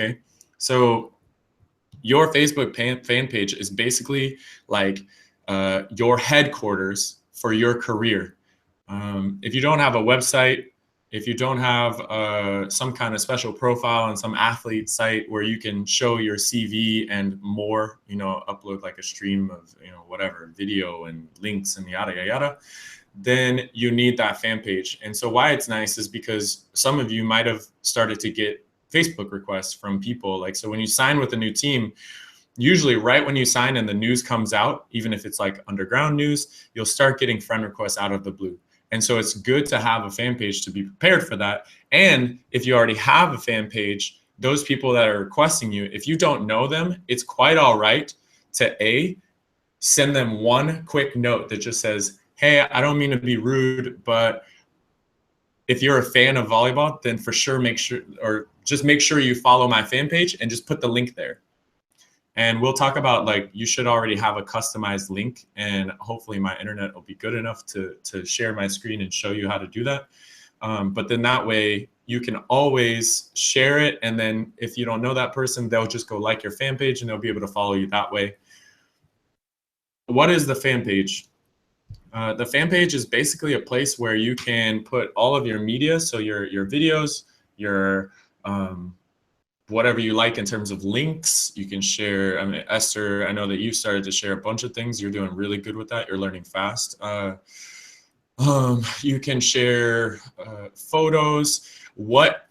Okay. So your Facebook fan page is basically like your headquarters for your career. If you don't have a website, if you don't have some kind of special profile on some athlete site where you can show your CV and more, upload like a stream of, whatever, video and links and yada, yada, yada, then you need that fan page. And so why it's nice is because some of you might have started to get Facebook requests from people. Like, so when you sign with a new team, usually right when you sign and the news comes out, even if it's like underground news, you'll start getting friend requests out of the blue. And so it's good to have a fan page to be prepared for that. And if you already have a fan page, those people that are requesting you, if you don't know them, it's quite all right to send them one quick note that just says, hey, I don't mean to be rude, but if you're a fan of volleyball, then for sure make sure you follow my fan page and just put the link there. And we'll talk about, like, you should already have a customized link, and hopefully my internet will be good enough to share my screen and show you how to do that. But then that way you can always share it. And then if you don't know that person, they'll just go like your fan page and they'll be able to follow you that way. What is the fan page? The fan page is basically a place where you can put all of your media. So your videos, your whatever you like in terms of links, you can share. I mean, Esther, I know that you started to share a bunch of things. You're doing really good with that. You're learning fast. You can share photos. What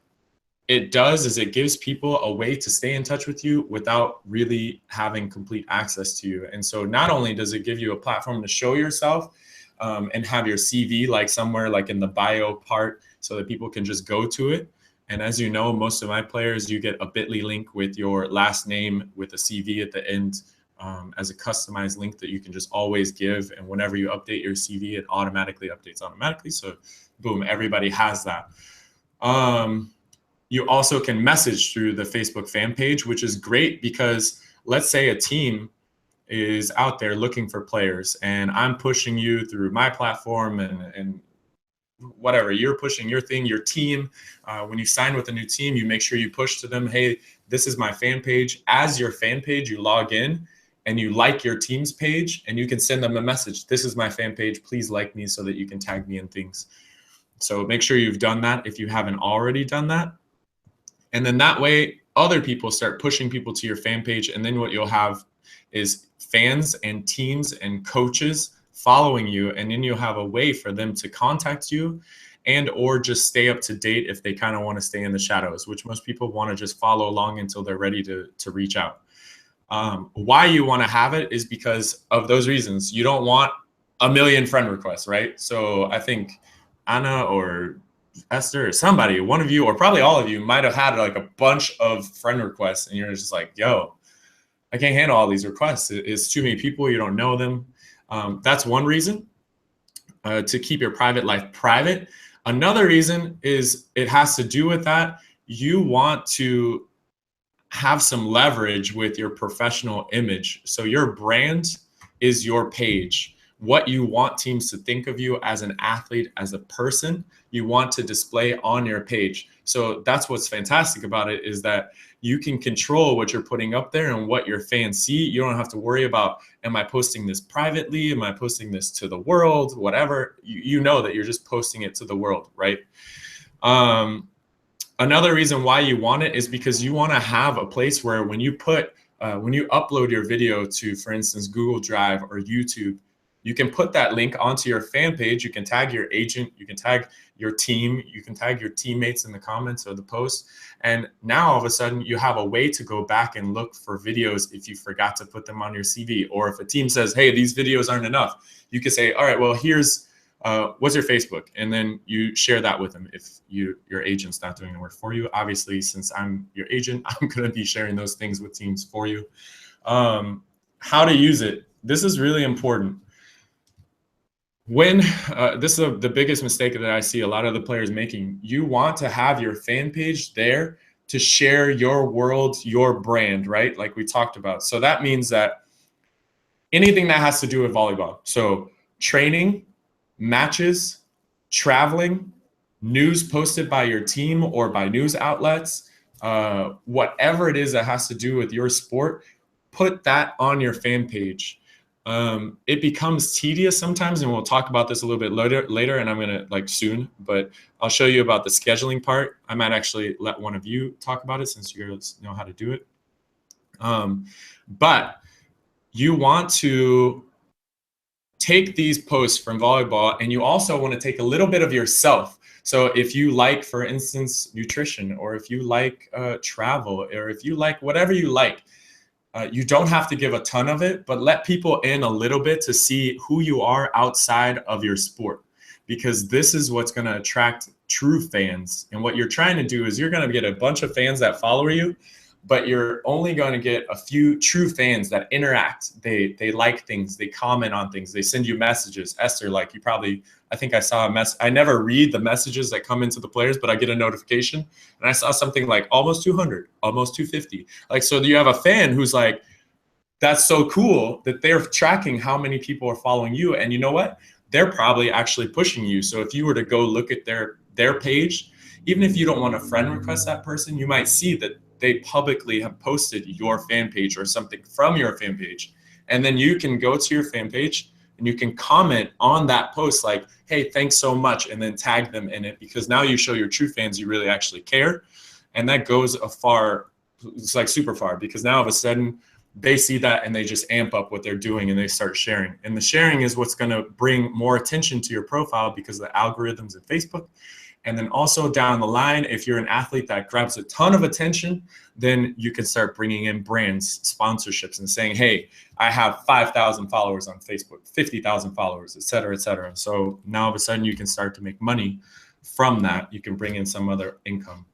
it does is it gives people a way to stay in touch with you without really having complete access to you. And so not only does it give you a platform to show yourself and have your CV like somewhere like in the bio part so that people can just go to it. And as you know, most of my players, you get a bit.ly link with your last name with a CV at the end as a customized link that you can just always give. And whenever you update your CV, it automatically updates automatically. So boom, everybody has that. You also can message through the Facebook fan page, which is great because let's say a team is out there looking for players and I'm pushing you through my platform and whatever, you're pushing your thing, your team. When you sign with a new team, you make sure you push to them, hey, this is my fan page. As your fan page, you log in and you like your team's page and you can send them a message. This is my fan page. Please like me so that you can tag me in things. So make sure you've done that if you haven't already done that. And then that way, other people start pushing people to your fan page. And then what you'll have is fans and teams and coaches following you, and then you'll have a way for them to contact you and or just stay up to date if they kind of want to stay in the shadows, which most people want to just follow along until they're ready to reach out. Why you want to have it is because of those reasons. You don't want a million friend requests, right? So I think Anna or Esther or somebody, one of you or probably all of you might have had like a bunch of friend requests and you're just like, yo, I can't handle all these requests. It's too many people. You don't know them. That's one reason to keep your private life private. Another reason is it has to do with that. You want to have some leverage with your professional image. So your brand is your page. What you want teams to think of you as an athlete, as a person, you want to display on your page. So that's what's fantastic about it, is that you can control what you're putting up there and what your fans see. You don't have to worry about, am I posting this privately? Am I posting this to the world? Whatever, you know that you're just posting it to the world, right? Another reason why you want it is because you want to have a place where when you upload your video to, for instance, Google Drive or YouTube, you can put that link onto your fan page. You can tag your agent, you can tag your team, you can tag your teammates in the comments or the post. And now all of a sudden you have a way to go back and look for videos if you forgot to put them on your CV. Or if a team says, hey, these videos aren't enough, you can say, all right, well, here's, what's your Facebook? And then you share that with them if your agent's not doing the work for you. Obviously, since I'm your agent, I'm going to be sharing those things with teams for you. How to use it. This is really important. When this is the biggest mistake that I see a lot of the players making. You want to have your fan page there to share your world, your brand, right? Like we talked about. So that means that anything that has to do with volleyball. So training, matches, traveling, news posted by your team or by news outlets, whatever it is that has to do with your sport, put that on your fan page. It becomes tedious sometimes, and we'll talk about this a little bit later, and I'm gonna soon, but I'll show you about the scheduling part. I might actually let one of you talk about it since you guys know how to do it. But you want to take these posts from volleyball, and you also want to take a little bit of yourself. So if you like, for instance, nutrition, or if you like travel, or if you like whatever you like, you don't have to give a ton of it, but let people in a little bit to see who you are outside of your sport, because this is what's going to attract true fans. And what you're trying to do is you're going to get a bunch of fans that follow you, but you're only going to get a few true fans that interact. They like things, they comment on things, they send you messages. Esther, like you probably, I think I saw a mess. I never read the messages that come into the players, but I get a notification, and I saw something like almost 200, almost 250. Like, so you have a fan who's like, that's so cool that they're tracking how many people are following you. And you know what? They're probably actually pushing you. So if you were to go look at their page, even if you don't want to friend request that person, you might see that they publicly have posted your fan page or something from your fan page. And then you can go to your fan page and you can comment on that post like, hey, thanks so much, and then tag them in it, because now you show your true fans you really actually care. And that goes it's like super far, because now all of a sudden they see that and they just amp up what they're doing and they start sharing. And the sharing is what's going to bring more attention to your profile because of the algorithms of Facebook. And then also down the line, if you're an athlete that grabs a ton of attention, then you can start bringing in brands, sponsorships, and saying, hey, I have 5,000 followers on Facebook, 50,000 followers, et cetera, et cetera. So now all of a sudden you can start to make money from that. You can bring in some other income.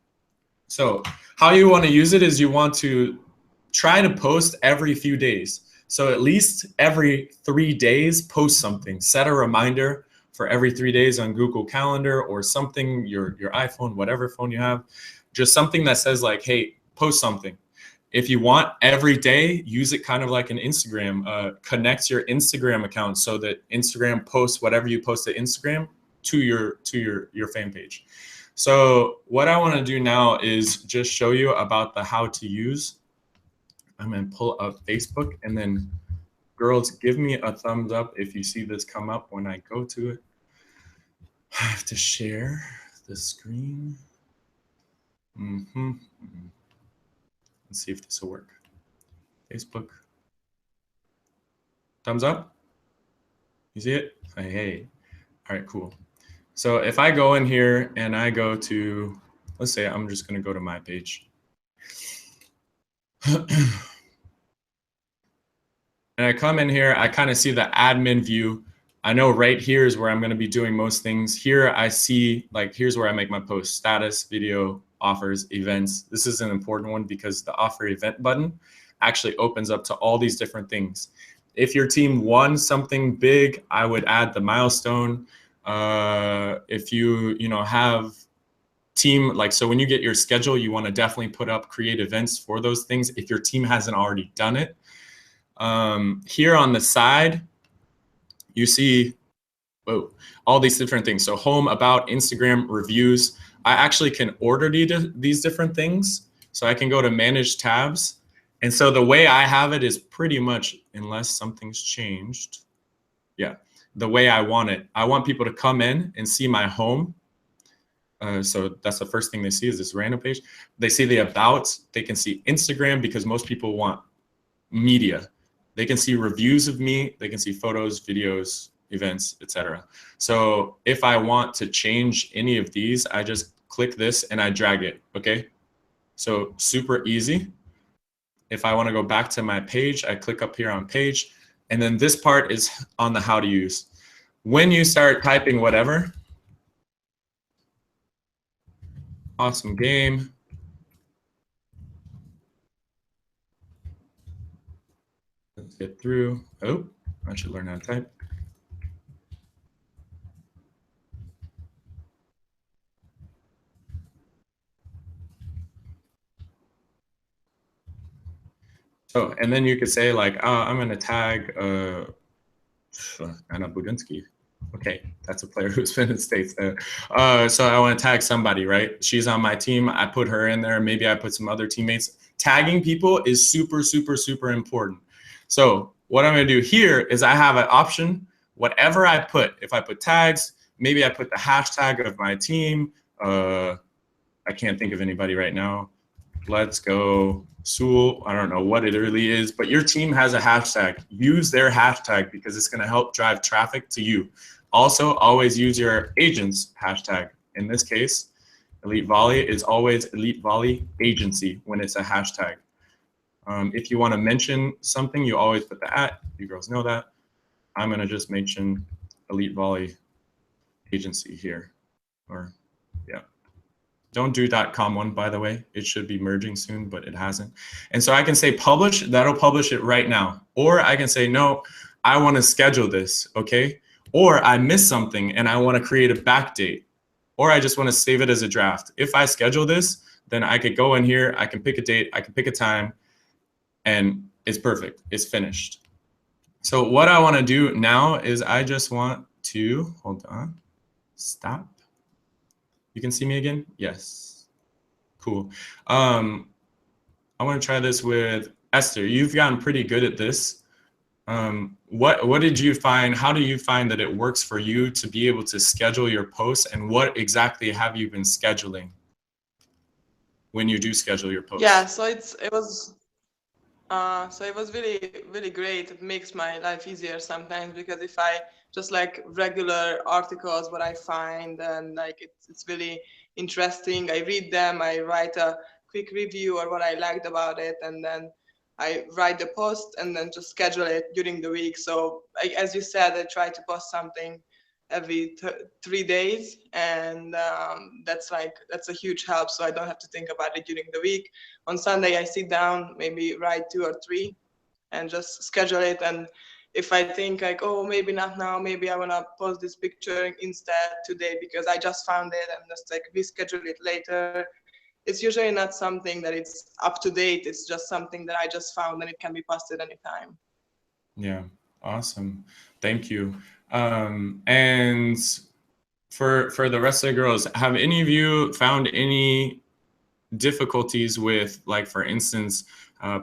So how you want to use it is you want to try to post every few days. So at least every 3 days, post something. Set a reminder for every 3 days on Google Calendar or something, your iPhone, whatever phone you have, just something that says like, hey, post something. If you want every day, use it kind of like an Instagram. Connect your Instagram account so that Instagram posts whatever you post to Instagram to your fan page. So what I want to do now is just show you about the how to use. I'm going to pull up Facebook, and then girls, give me a thumbs up if you see this come up when I go to it. I have to share the screen. Let's see if this will work. Facebook. Thumbs up? You see it? Hey. All right, cool. So if I go in here and I go to, let's say I'm just going to go to my page. And I come in here, I kind of see the admin view. I know right here is where I'm going to be doing most things. Here I see, like, here's where I make my post: status, video, offers, events. This is an important one because the offer event button actually opens up to all these different things. If your team won something big, I would add the milestone. If you have team, like, so when you get your schedule, you want to definitely put up create events for those things if your team hasn't already done it. Here on the side, you see, all these different things. So home, about, Instagram, reviews. I actually can order these different things. So I can go to manage tabs. And so the way I have it is pretty much, unless something's changed, the way I want it. I want people to come in and see my home. So that's the first thing they see is this random page. They see the about, they can see Instagram because most people want media. They can see reviews of me, they can see photos, videos, events, etc. So if I want to change any of these, I just click this and I drag it, okay? So super easy. If I want to go back to my page, I click up here on page, and then this part is on the how to use. When you start typing whatever, awesome game, let's get through. Oh, I should learn how to type. So, and then you could say like, I'm going to tag Anna Budinsky. Okay, that's a player who's been in States. So I want to tag somebody, right? She's on my team. I put her in there. Maybe I put some other teammates. Tagging people is super, super, super important. So what I'm going to do here is I have an option. Whatever I put, if I put tags, maybe I put the hashtag of my team. I can't think of anybody right now. Let's go Sewell. I don't know what it really is, but your team has a hashtag. Use their hashtag because it's going to help drive traffic to you. Also, always use your agent's hashtag. In this case, Elite Volley is always Elite Volley Agency when it's a hashtag. If you want to mention something, you always put the @ You girls know that. I'm going to just mention Elite Volley Agency here. Or, yeah. Don't do .com one, by the way. It should be merging soon, but it hasn't. And so I can say publish. That'll publish it right now. Or I can say, no, I want to schedule this, okay? Or I missed something and I want to create a backdate. Or I just want to save it as a draft. If I schedule this, then I could go in here, I can pick a date, I can pick a time, and it's perfect. It's finished. So what I want to do now is I just want to, hold on, stop. You can see me again? Yes. Cool. I want to try this with Esther. You've gotten pretty good at this. What did you find? How do you find that it works for you to be able to schedule your posts, and what exactly have you been scheduling when you do schedule your posts? Yeah, so it was really great. It makes my life easier sometimes, because if I just like regular articles, what I find, and like it's really interesting, I read them, I write a quick review or what I liked about it, and then I write the post and then just schedule it during the week. So as you said, I try to post something every 3 days, and that's a huge help, so I don't have to think about it during the week. On Sunday I sit down, maybe write 2 or 3 and just schedule it. And if I think like, oh, maybe not now, maybe I want to post this picture instead today because I just found it, and just like reschedule it later. It's usually not something that it's up to date. It's just something that I just found and it can be posted anytime. Yeah, awesome. Thank you. And for the rest of the girls, have any of you found any difficulties with, like, for instance,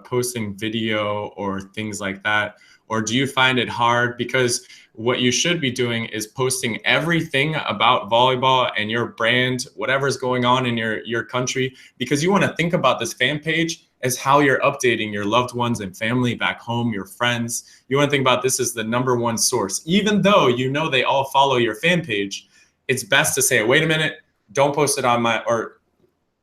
posting video or things like that? Or do you find it hard? Because what you should be doing is posting everything about volleyball and your brand, whatever's going on in your country, because you want to think about this fan page as how you're updating your loved ones and family back home, your friends. You want to think about this as the #1 source. Even though you know they all follow your fan page, it's best to say, wait a minute, don't post it on my, or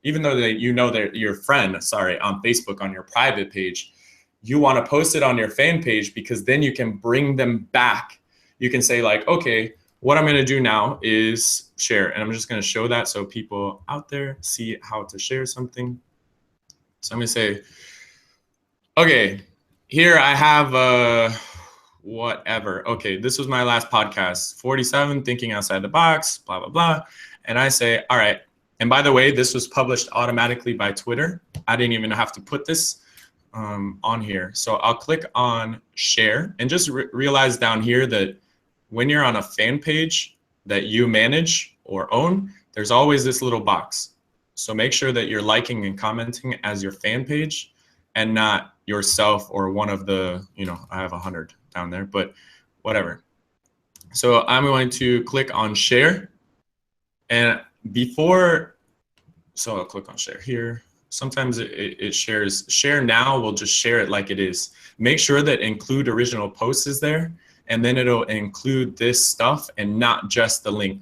even though they're your friend, sorry, on Facebook on your private page, you want to post it on your fan page, because then you can bring them back. You can say like, okay, what I'm going to do now is share. And I'm just going to show that so people out there see how to share something. So I'm going to say, okay, here I have whatever. Okay, this was my last podcast, 47, thinking outside the box, blah, blah, blah. And I say, all right. And by the way, this was published automatically by Twitter. I didn't even have to put this on here. So I'll click on share, and just realize down here that when you're on a fan page that you manage or own, there's always this little box. So make sure that you're liking and commenting as your fan page and not yourself or one of the, I have 100 down there, but whatever. So I'm going to click on share, and so I'll click on share here. Sometimes it shares. Share now will just share it like it is. Make sure that include original posts is there, and then it'll include this stuff and not just the link.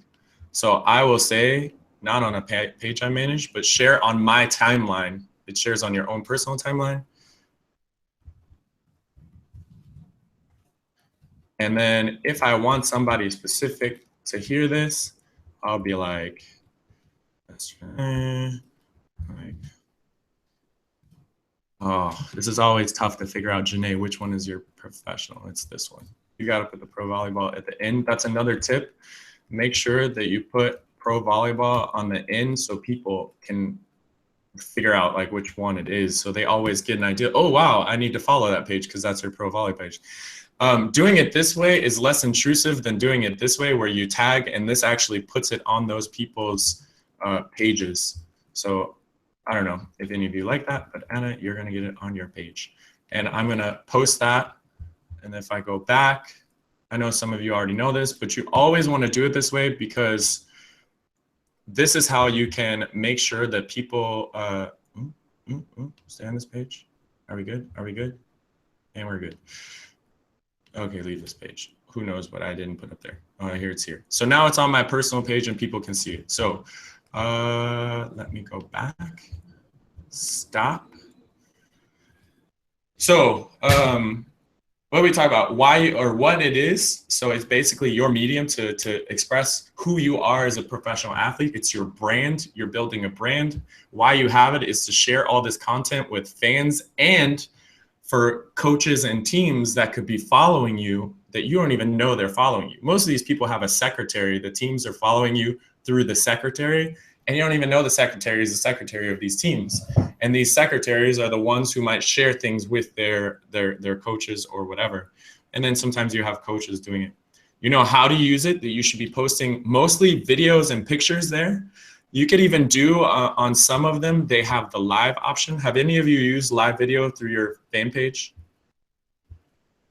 So I will say, not on a page I manage, but share on my timeline. It shares on your own personal timeline. And then if I want somebody specific to hear this, I'll be like, let's try, like, oh, this is always tough to figure out, Janae, which one is your professional? It's this one. You got to put the pro volleyball at the end. That's another tip. Make sure that you put pro volleyball on the end so people can figure out like which one it is. So they always get an idea. Oh, wow, I need to follow that page because that's their pro volley page. Doing it this way is less intrusive than doing it this way where you tag, and this actually puts it on those people's pages. So I don't know if any of you like that, but Anna, you're gonna get it on your page. And I'm gonna post that. And if I go back, I know some of you already know this, but you always wanna do it this way because this is how you can make sure that people, stay on this page. Are we good? Are we good? And we're good. Okay, leave this page. Who knows what I didn't put up there? Here it's here. So now it's on my personal page and people can see it. So let me go back. Stop. So what we talk about, why or what it is. So it's basically your medium to express who you are as a professional athlete. It's your brand. You're building a brand. Why you have it is to share all this content with fans and for coaches and teams that could be following you that you don't even know they're following you. Most of these people have a secretary. The teams are following you through the secretary, and you don't even know the secretary is the secretary of these teams. And these secretaries are the ones who might share things with their coaches or whatever. And then sometimes you have coaches doing it. You know how to use it, that you should be posting mostly videos and pictures there. You could even do on some of them, they have the live option. Have any of you used live video through your fan page?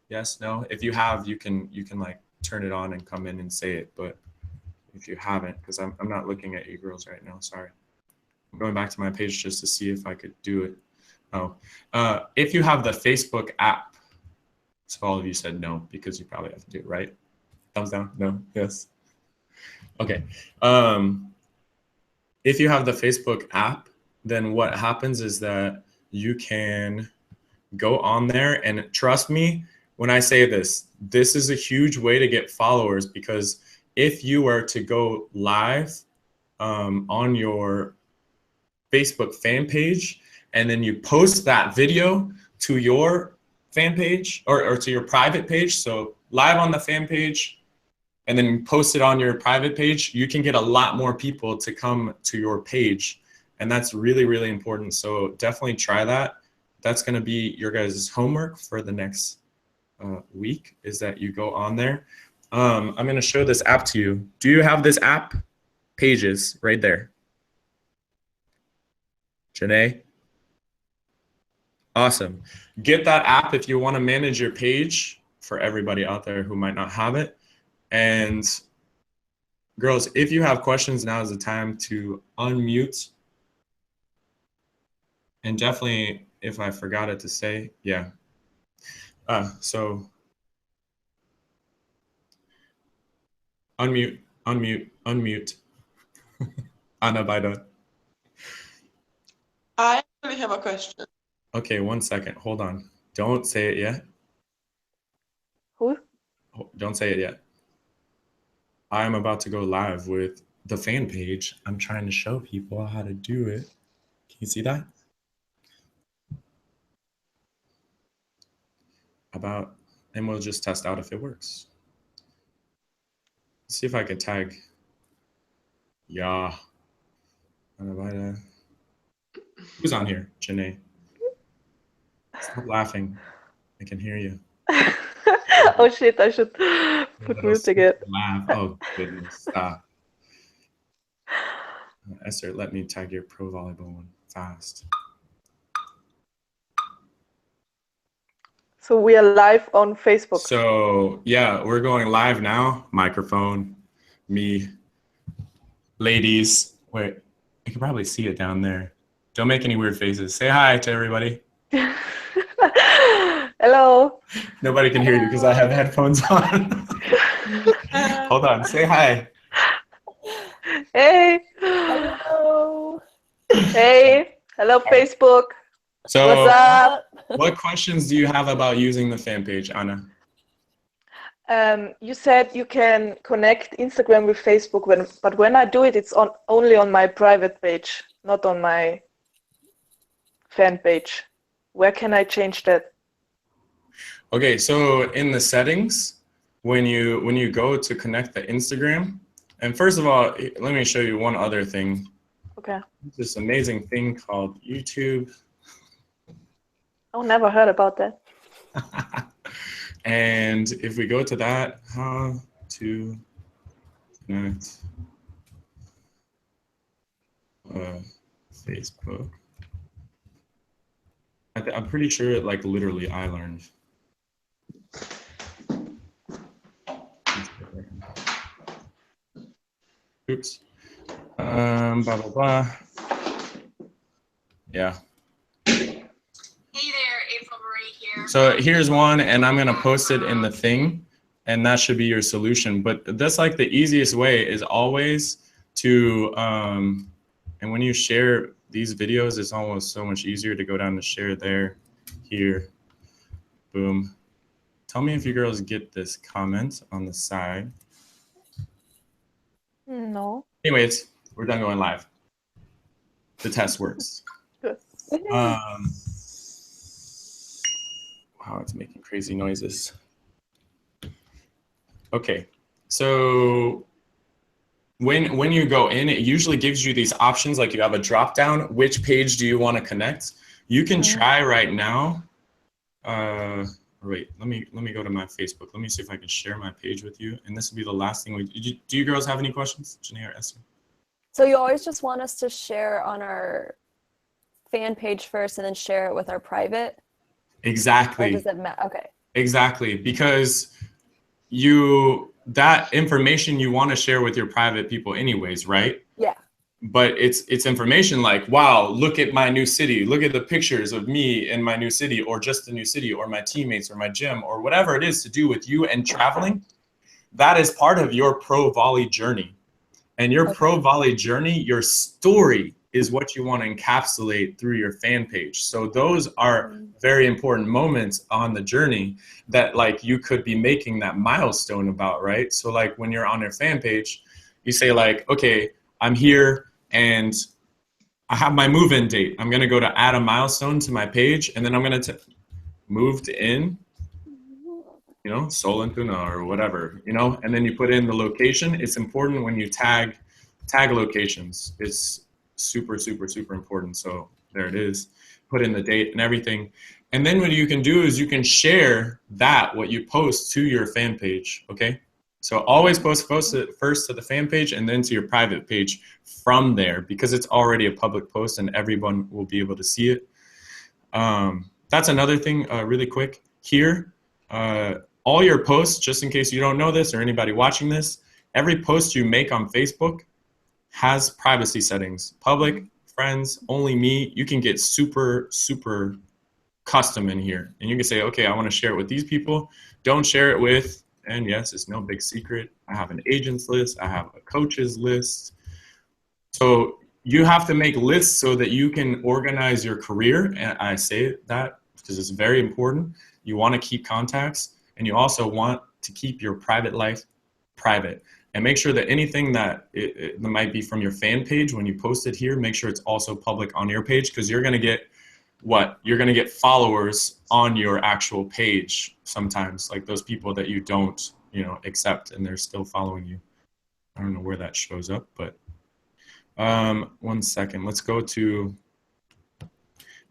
Yes, no? If you have, you can like turn it on and come in and say it. But if you haven't, because I'm not looking at you girls right now, sorry. I'm going back to my page just to see if I could do it. Oh, if you have the Facebook app, so all of you said no, because you probably have to do it, right? Thumbs down, no, yes. Okay. If you have the Facebook app, then what happens is that you can go on there, and trust me when I say this, this is a huge way to get followers, because if you were to go live on your Facebook fan page, and then you post that video to your fan page or to your private page, so live on the fan page, and then post it on your private page, you can get a lot more people to come to your page. And that's really, really important. So definitely try that. That's gonna be your guys' homework for the next week, is that you go on there. I'm gonna show this app to you. Do you have this app? Pages, right there. Janae? Awesome. Get that app if you wanna manage your page, for everybody out there who might not have it. And girls, if you have questions, now is the time to unmute. And definitely, if I forgot it to say, yeah. So unmute, unmute, unmute. Anna Baida. I actually have a question. Okay, 1 second. Hold on. Don't say it yet. Who? Don't say it yet. I'm about to go live with the fan page. I'm trying to show people how to do it. Can you see that? And we'll just test out if it works. Let's see if I can tag. Yeah. Who's on here? Janae. Stop laughing. I can hear you. Oh shit, I should put music in. Laugh. Oh goodness, stop. Esther, let me tag your pro volleyball one fast. So we are live on Facebook. So yeah, we're going live now. Microphone, me, ladies. Wait, you can probably see it down there. Don't make any weird faces. Say hi to everybody. Hello. Nobody can hear you because I have headphones on. Hold on, say hi. Hey. Hello. Hey. Hello, Facebook. So What's up? what questions do you have about using the fan page, Anna? You said you can connect Instagram with Facebook, but when I do it, it's only on my private page, not on my fan page. Where can I change that? Okay, so in the settings, when you go to connect the Instagram, and first of all, let me show you one other thing. Okay. This amazing thing called YouTube. Oh, never heard about that. And if we go to that, how to connect Facebook. I'm pretty sure like literally I learned. Oops. Blah, blah, blah. Yeah. Hey there, April Marie here. So here's one, and I'm going to post it in the thing, and that should be your solution. But that's like the easiest way is always to, and when you share these videos, it's almost so much easier to go down to share there, here, boom. Tell me if you girls get this comment on the side. No. Anyways, we're done going live. The test works. Good. Wow, it's making crazy noises. Okay, so when you go in, it usually gives you these options, like you have a drop down, which page do you want to connect? You can try right now. Wait, let me go to my Facebook. Let me see if I can share my page with you. And this will be the last thing do you girls have any questions, Janae or Esther? So you always just want us to share on our fan page first and then share it with our private? Exactly. Or does it matter? Okay. Exactly, because that information you want to share with your private people anyways, right? Yeah. But it's information like, wow, look at my new city. Look at the pictures of me in my new city, or just the new city, or my teammates, or my gym, or whatever it is to do with you and traveling. That is part of your pro volley journey. And your pro volley journey, your story is what you want to encapsulate through your fan page. So those are very important moments on the journey that like you could be making that milestone about, right? So like when you're on your fan page, you say like, okay, I'm here and I have my move-in date. I'm going to go to add a milestone to my page, and then I'm going to moved in, you know, Solentuna or whatever, you know, and then you put in the location. It's important when you tag locations. It's super, super, super important. So there it is. Put in the date and everything. And then what you can do is you can share what you post to your fan page, okay? So always post it first to the fan page and then to your private page from there, because it's already a public post and everyone will be able to see it. That's another thing really quick here. All your posts, just in case you don't know this or anybody watching this, every post you make on Facebook has privacy settings. Public, friends, only me. You can get super, super custom in here. And you can say, okay, I want to share it with these people. Don't share it with, and yes, it's no big secret, I have an agents list. I have a coaches list. So you have to make lists so that you can organize your career. And I say that because it's very important. You want to keep contacts, and you also want to keep your private life private. And make sure that anything that might be from your fan page, when you post it here, make sure it's also public on your page, because you're going to get you're going to get followers on your actual page sometimes, like those people that you don't, you know, accept and they're still following you. I don't know where that shows up, but 1 second. Let's go to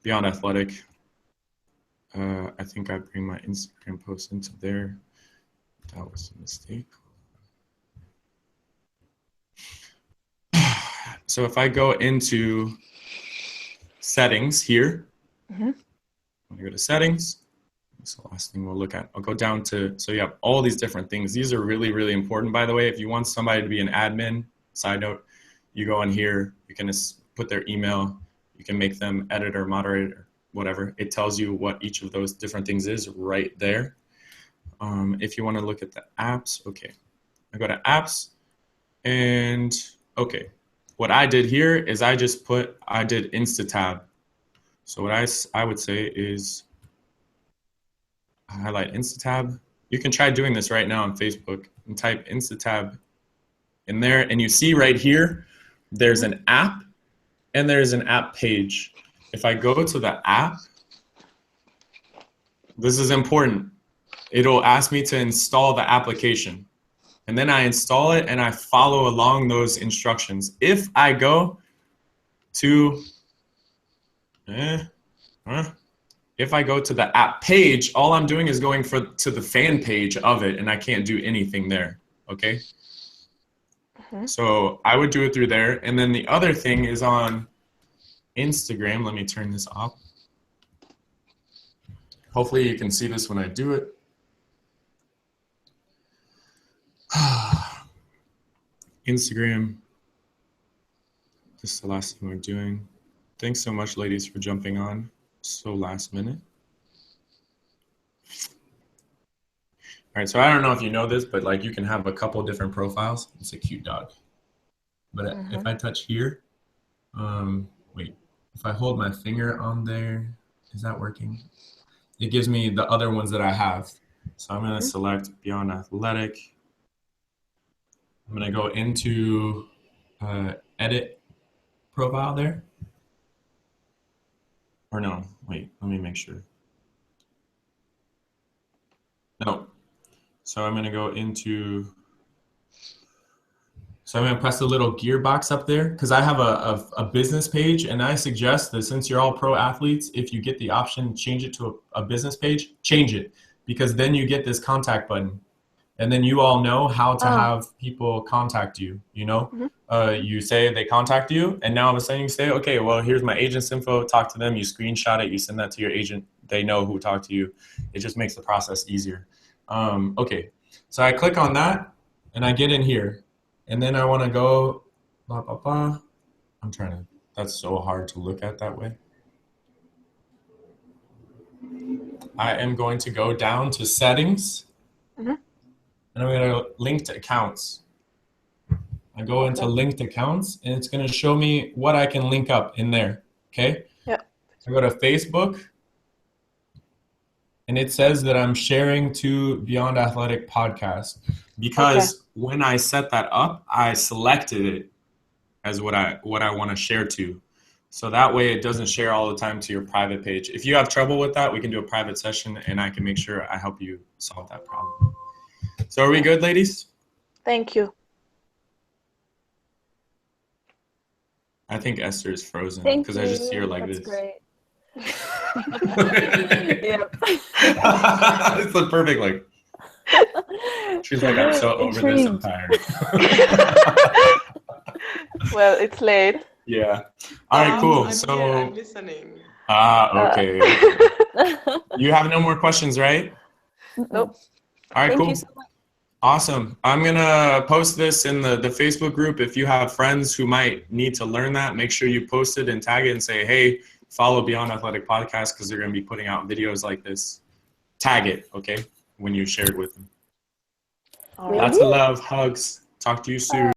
Beyond Athletic. I think I bring my Instagram post into there. That was a mistake. So if I go into settings here, I'm gonna go to settings. That's the last thing we'll look at. I'll go down to, so you have all these different things. These are really, really important, by the way. If you want somebody to be an admin, side note, you go in here, you can put their email, you can make them editor, moderator, whatever. It tells you what each of those different things is right there. If you want to look at the apps, okay. I go to apps, and okay. What I did here is I did InstaTab. So what I would say is highlight InstaTab. You can try doing this right now on Facebook and type InstaTab in there, and you see right here, there's an app and there's an app page. If I go to the app, this is important. It'll ask me to install the application. And then I install it and I follow along those instructions. If I go to, if I go to the app page, all I'm doing is going to the fan page of it, and I can't do anything there, okay? So I would do it through there. And then the other thing is on Instagram. Let me turn this off. Hopefully you can see this when I do it. Instagram. This is the last thing we're doing. Thanks so much, ladies, for jumping on so last minute. All right, so I don't know if you know this, but like you can have a couple different profiles. It's a cute dog. But if I touch here, wait, if I hold my finger on there, is that working? It gives me the other ones that I have. So I'm gonna select Beyond Athletic. I'm gonna go into edit profile there. Or no, wait, let me make sure. No. So I'm gonna go into, so I'm gonna press the little gear box up there because I have a business page, and I suggest that since you're all pro athletes, if you get the option, change it to a business page, change it, because then you get this contact button. And then you all know how to have people contact you, you know? You say they contact you, and now all of a sudden you say, okay, well, here's my agent's info, talk to them, you screenshot it, you send that to your agent, they know who talked to you. It just makes the process easier. Okay, so I click on that, and I get in here, and then I wanna go, blah, blah, blah. I'm trying to, that's so hard to look at that way. I am going to go down to settings. And I'm going to linked accounts. I go into linked accounts, and it's going to show me what I can link up in there. Okay? Yeah. I go to Facebook, and it says that I'm sharing to Beyond Athletic podcast because when I set that up, I selected it as what I want to share to. So that way it doesn't share all the time to your private page. If you have trouble with that, we can do a private session, and I can make sure I help you solve that problem. So are we good, ladies? Thank you. I think Esther is frozen Thank because I just see her like That's this. great. It's the perfect, like, she's like, I'm so over this, I'm tired. Well, it's late. Yeah. All right, cool. I'm So, here, I'm listening. okay. You have no more questions, right? Nope. All right, Thank cool. you so much. Awesome. I'm going to post this in the Facebook group. If you have friends who might need to learn that, make sure you post it and tag it and say, hey, follow Beyond Athletic Podcast because they're going to be putting out videos like this. Tag it, okay, when you share it with them. All right. Lots of love. Hugs. Talk to you soon.